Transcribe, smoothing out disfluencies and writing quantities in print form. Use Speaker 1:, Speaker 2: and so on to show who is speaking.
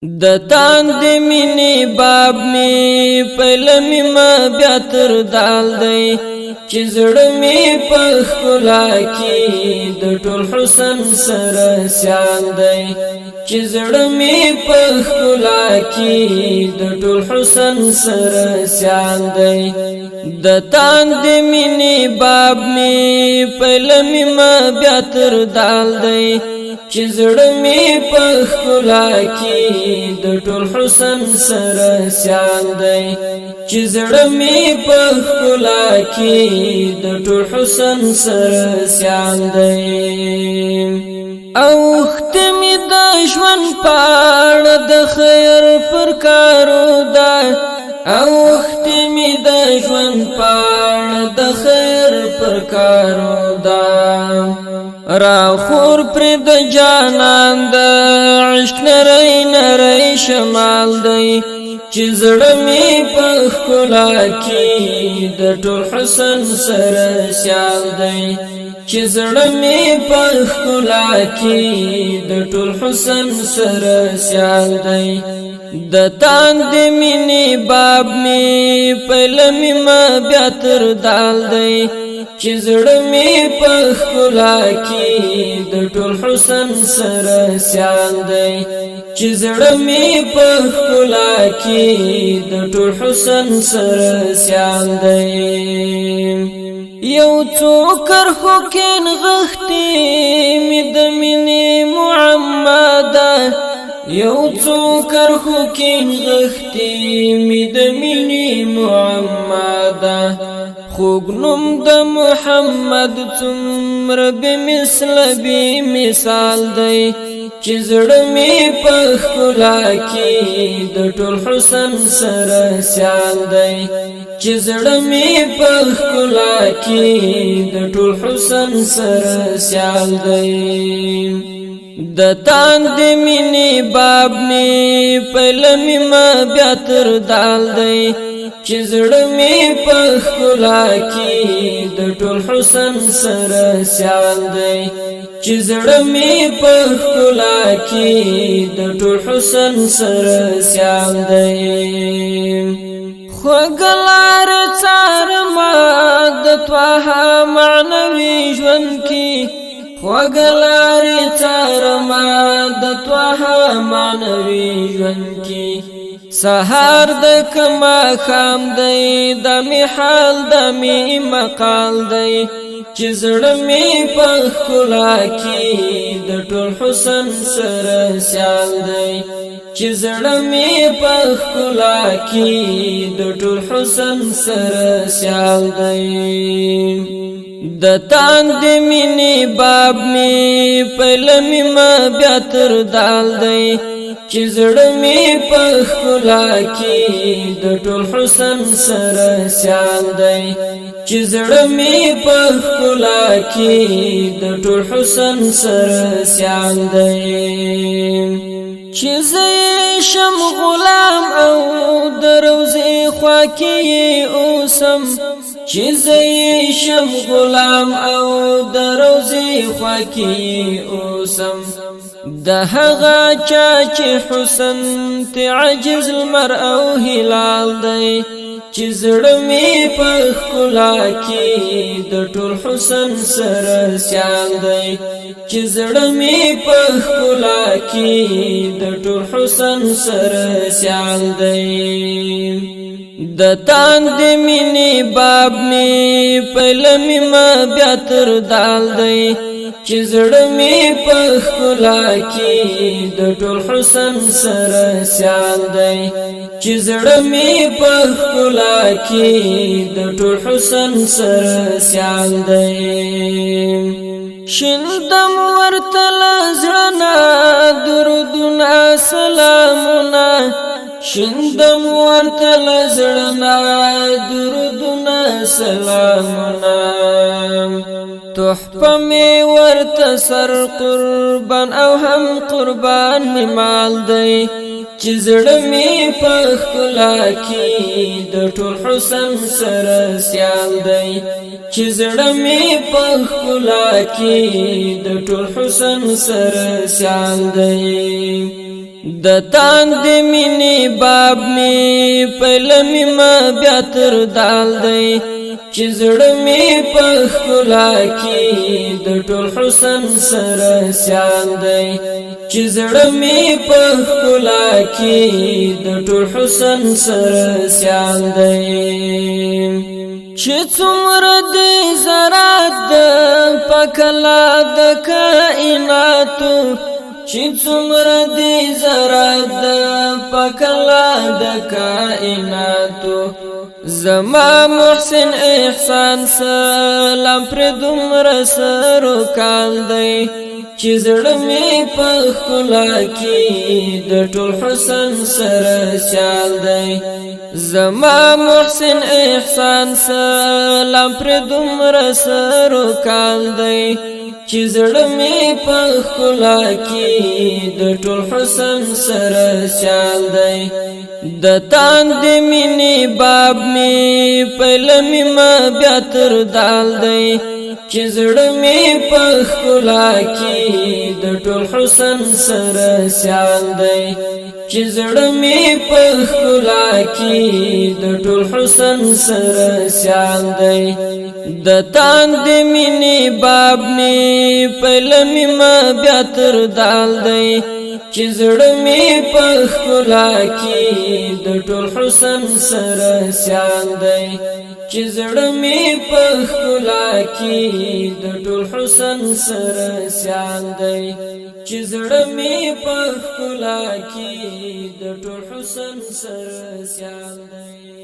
Speaker 1: د تاند مینی باب می پلمی ما بیا تر دال دی چې زړه می په ښکلا کې د ټول حسن سره سیال دی چې زړه می په ښکلا کې د ټول حسن سره سیال دی د تاند مینی باب می پلمی ما بیا تر دال دی چې زړه می په ښکلا کې د ټول حسن سره سیال دی چې زړه می په ښکلا کې د ټول حسن سره سیال دی او ختمي د ژوند پاڼه د خیر پر کارو ده او ختمي د ژوند پاڼه د خیر پر کارو ده را خور پر د جانان د عشق نری نری شمال دی چې زړه می په ښکلا کې د ټول حسن سره سیال دی چې زړه می په ښکلا کې د ټول حسن سره سیال دی د تاند مینی باب می پلمی ما بیا تر دال دی چې زړه می په ښکلا کې د ټول حسن سره سیال دی چې زړه می په ښکلا کې د ټول حسن سره سیال دی یو څوکر خو کین غختی می د مینې محمده یو څوکر خو کین غختی می د مینې محمده خوږ نوم د محمد څومره بې مثله بې مثال دی چې زړه می په ښکلا کې د ټول حسن سره سیال دی چې زړه می په ښکلا کې د ټول حسن سره سیال دی د تاند مینی باب می پلمی ما بیا تر دال دی چې زړه می په ښکلا کې د ټول حسن سره سیال دی چې زړه می په ښکلا کې د ټول حسن سره سیال دی خوږلار څارما د طه معنوي ژوند کې خوږلار څارما د طه معنوي ژوند کې سهار د کما خام دی د می حال د می مقال دی چې زړه می په ښکلا کې د ټول حسن سره سیال دی چې زړه می په ښکلا کې د ټول حسن سره سیال دی د تاند مینی باب می پلمی ما بیا تر دال دی چې زړه می په ښکلا کې د ټول حسن سره سیال دی چې زړه می په ښکلا کې د ټول حسن سره سیال دی چې زه شم غلام او د روضې خوا کې اوسم چې زه شم غلام او د روضې خوا کې اوسم د هغه چا چې حسن ته عجز المرء او هلال دی چې زړه می په ښکلا کې د ټول حسن سره سیال دی چې زړه می په ښکلا کې د ټول حسن سره سیال دی د تاند مینی باب می پلمی ما بیا تر دال دی چې زړه می په ښکلا کې د ټول حسن سره سیال دی چې زړه می په ښکلا کې د ټول حسن سره سیال دی شندم ورته زړه درودونه سلامونه شندم ورته زړه درودونه سلامونه تحفه می ورته سر قربان او هم قربان می مال دی چې زړه می په ښکلا کې د ټول حسن سره سیال دی چې زړه می په ښکلا کې د ټول حسن سره سیال دی د تاند مینې باب می پهله می ما بیا تر دال دی چې زړه می په ښکلا کې د ټول حسن سره سیال دی چې زړه می په ښکلا کې د ټول حسن سره سیال دی چې څومره دې زرات د پکلا د کائناتو چې څومره دې زرات د پکلا د کائناتو زما محسن احسان سلام پر دومره سرو کال دی چې زړه می په ښکلا کې د ټول حسن سره سیال دی زما محسن احسان سلام پر دومره سرو کال دی چې زړه می په ښکلا کې د ټول حسن سره سیال دی د تاند مینې باب می پهله می ما بیا تر دال دی چې زړه می په ښکلا کې د ټول حسن سره سیال دی چې زړه می په ښکلا کې د ټول حسن سره سیال دی د تاند مینې باب می پهله می ما بیا تر دال دی چې زړه می په ښکلا کې د ټول حسن سره سیال دی چې زړه می په ښکلا کې د ټول حسن سره سیال دی چې زړه می په ښکلا کې د ټول حسن سره سیال دی